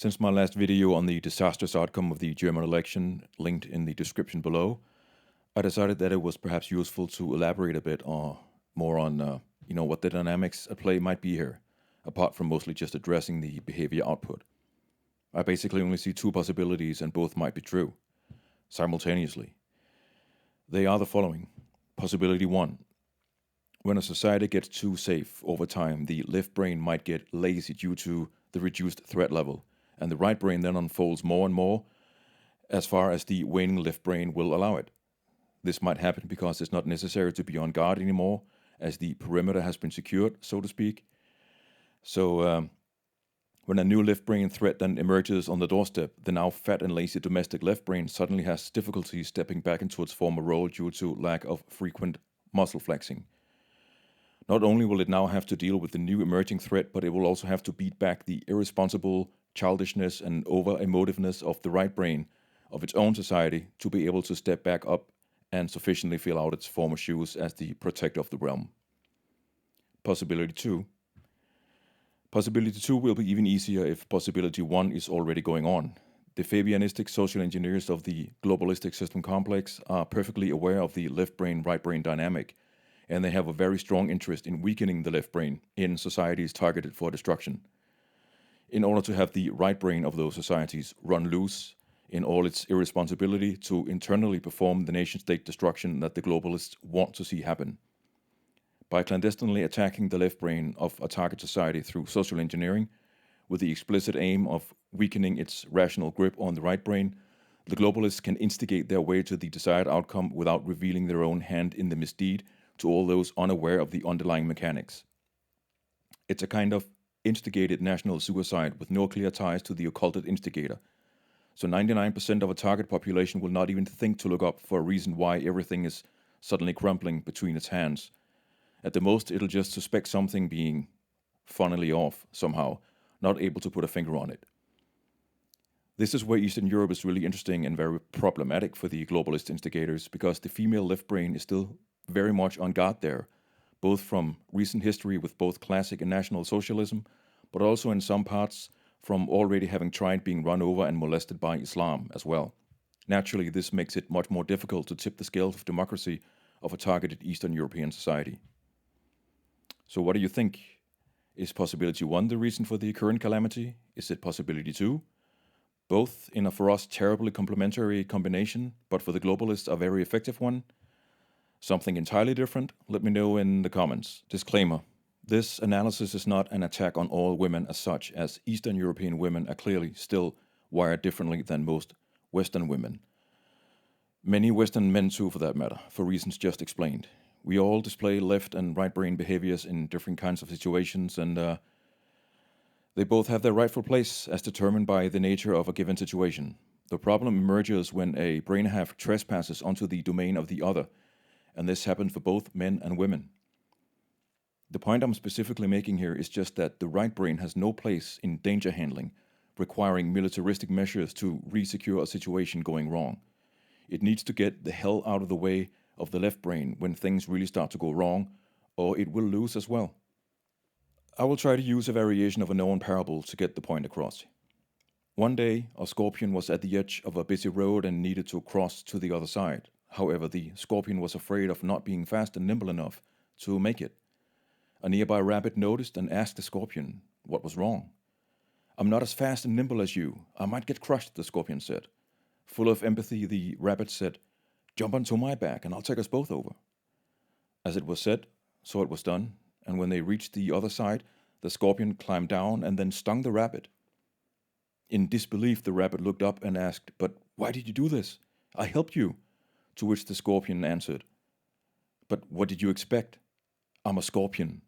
Since my last video on the disastrous outcome of the German election, linked in the description below, I decided that it was perhaps useful to elaborate a bit more on what the dynamics at play might be here, apart from mostly just addressing the behavior output. I basically only see two possibilities, and both might be true simultaneously. They are the following. Possibility 1. When a society gets too safe over time, the left brain might get lazy due to the reduced threat level, and the right brain then unfolds more and more as far as the waning left brain will allow it. This might happen because it's not necessary to be on guard anymore, as the perimeter has been secured, so to speak. So when a new left brain threat then emerges on the doorstep, the now fat and lazy domestic left brain suddenly has difficulty stepping back into its former role due to lack of frequent muscle flexing. Not only will it now have to deal with the new emerging threat, but it will also have to beat back the irresponsible childishness and over-emotiveness of the right brain of its own society to be able to step back up and sufficiently fill out its former shoes as the protector of the realm. Possibility 2. Possibility 2 will be even easier if possibility 1 is already going on. The Fabianistic social engineers of the globalistic system complex are perfectly aware of the left brain right brain dynamic, and they have a very strong interest in weakening the left brain in societies targeted for destruction, in order to have the right brain of those societies run loose in all its irresponsibility to internally perform the nation-state destruction that the globalists want to see happen. By clandestinely attacking the left brain of a target society through social engineering, with the explicit aim of weakening its rational grip on the right brain, the globalists can instigate their way to the desired outcome without revealing their own hand in the misdeed to all those unaware of the underlying mechanics. It's a kind of instigated national suicide with no clear ties to the occulted instigator. So 99% of a target population will not even think to look up for a reason why everything is suddenly crumbling between its hands. At the most, it'll just suspect something being funnily off somehow, not able to put a finger on it. This is where Eastern Europe is really interesting and very problematic for the globalist instigators, because the female left brain is still very much on guard there, both from recent history with both classic and national socialism, but also in some parts from already having tried being run over and molested by Islam as well. Naturally, this makes it much more difficult to tip the scales of democracy of a targeted Eastern European society. So what do you think? Is possibility 1 the reason for the current calamity? Is it possibility 2? Both in a for us terribly complementary combination, but for the globalists a very effective one? Something entirely different? Let me know in the comments. Disclaimer. This analysis is not an attack on all women as such, as Eastern European women are clearly still wired differently than most Western women. Many Western men too, for that matter, for reasons just explained. We all display left and right brain behaviors in different kinds of situations, and they both have their rightful place as determined by the nature of a given situation. The problem emerges when a brain half trespasses onto the domain of the other, and this happens for both men and women. The point I'm specifically making here is just that the right brain has no place in danger handling, requiring militaristic measures to re-secure a situation going wrong. It needs to get the hell out of the way of the left brain when things really start to go wrong, or it will lose as well. I will try to use a variation of a known parable to get the point across. One day, a scorpion was at the edge of a busy road and needed to cross to the other side. However, the scorpion was afraid of not being fast and nimble enough to make it. A nearby rabbit noticed and asked the scorpion what was wrong. "I'm not as fast and nimble as you. I might get crushed," the scorpion said. Full of empathy, the rabbit said, "Jump onto my back and I'll take us both over." As it was said, so it was done, and when they reached the other side, the scorpion climbed down and then stung the rabbit. In disbelief, the rabbit looked up and asked, "But why did you do this? I helped you." To which the scorpion answered, "But what did you expect? I'm a scorpion."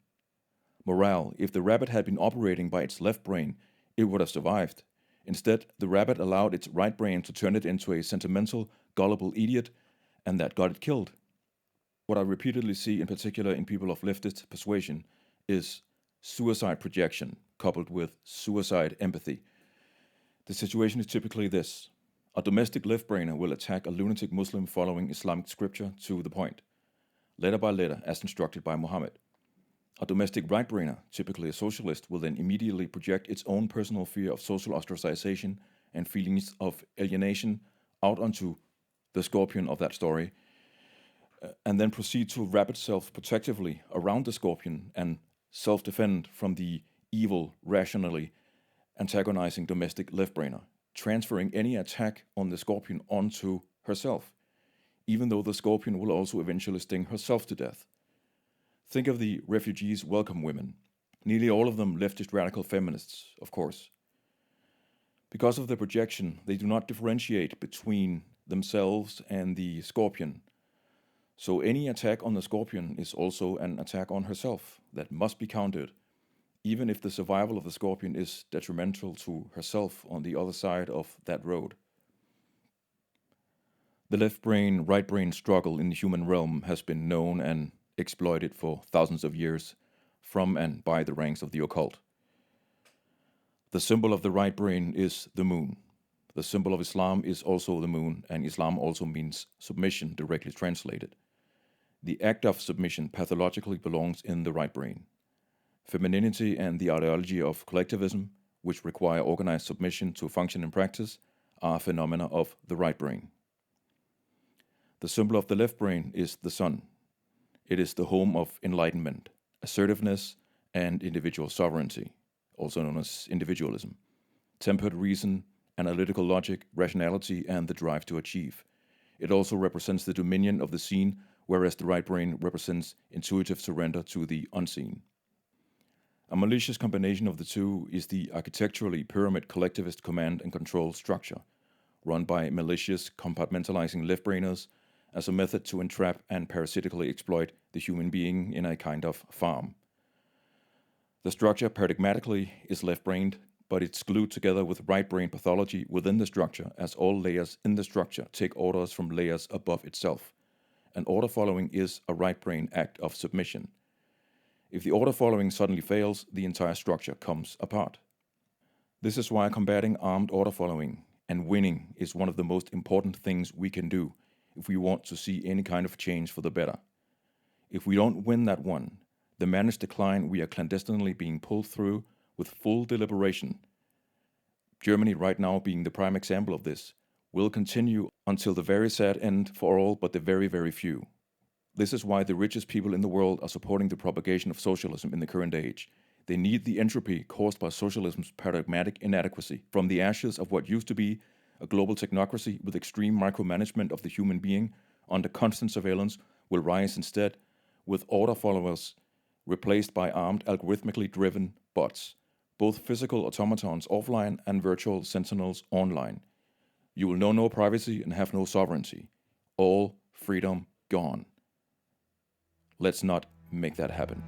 Morale: if the rabbit had been operating by its left brain, it would have survived. Instead, the rabbit allowed its right brain to turn it into a sentimental, gullible idiot, and that got it killed. What I repeatedly see, in particular in people of leftist persuasion, is suicide projection coupled with suicide empathy. The situation is typically this. A domestic left-brainer will attack a lunatic Muslim following Islamic scripture to the point, letter by letter, as instructed by Muhammad. A domestic right-brainer, typically a socialist, will then immediately project its own personal fear of social ostracization and feelings of alienation out onto the scorpion of that story, and then proceed to wrap itself protectively around the scorpion and self-defend from the evil, rationally antagonizing domestic left-brainer, transferring any attack on the scorpion onto herself, even though the scorpion will also eventually sting herself to death. Think of the refugees' welcome women, nearly all of them leftist radical feminists, of course. Because of the projection, they do not differentiate between themselves and the scorpion. So any attack on the scorpion is also an attack on herself that must be countered, even if the survival of the scorpion is detrimental to herself on the other side of that road. The left brain, right brain struggle in the human realm has been known and exploited for thousands of years from and by the ranks of the occult. The symbol of the right brain is the moon. The symbol of Islam is also the moon, and Islam also means submission, directly translated. The act of submission pathologically belongs in the right brain. Femininity and the ideology of collectivism, which require organized submission to function in practice, are phenomena of the right brain. The symbol of the left brain is the sun. It is the home of enlightenment, assertiveness, and individual sovereignty, also known as individualism, tempered reason, analytical logic, rationality, and the drive to achieve. It also represents the dominion of the seen, whereas the right brain represents intuitive surrender to the unseen. A malicious combination of the two is the architecturally pyramid collectivist command and control structure, run by malicious compartmentalizing left-brainers as a method to entrap and parasitically exploit the human being in a kind of farm. The structure paradigmatically is left-brained, but it's glued together with right-brain pathology within the structure, as all layers in the structure take orders from layers above itself. And order following is a right-brain act of submission. If the order following suddenly fails, the entire structure comes apart. This is why combating armed order following and winning is one of the most important things we can do if we want to see any kind of change for the better. If we don't win that one, the managed decline we are clandestinely being pulled through with full deliberation, Germany right now being the prime example of this, will continue until the very sad end for all but the very, very few. This is why the richest people in the world are supporting the propagation of socialism in the current age. They need the entropy caused by socialism's paradigmatic inadequacy from the ashes of what used to be a global technocracy with extreme micromanagement of the human being under constant surveillance will rise instead with order followers replaced by armed algorithmically driven bots, both physical automatons offline and virtual sentinels online. You will know no privacy and have no sovereignty. All freedom gone. Let's not make that happen.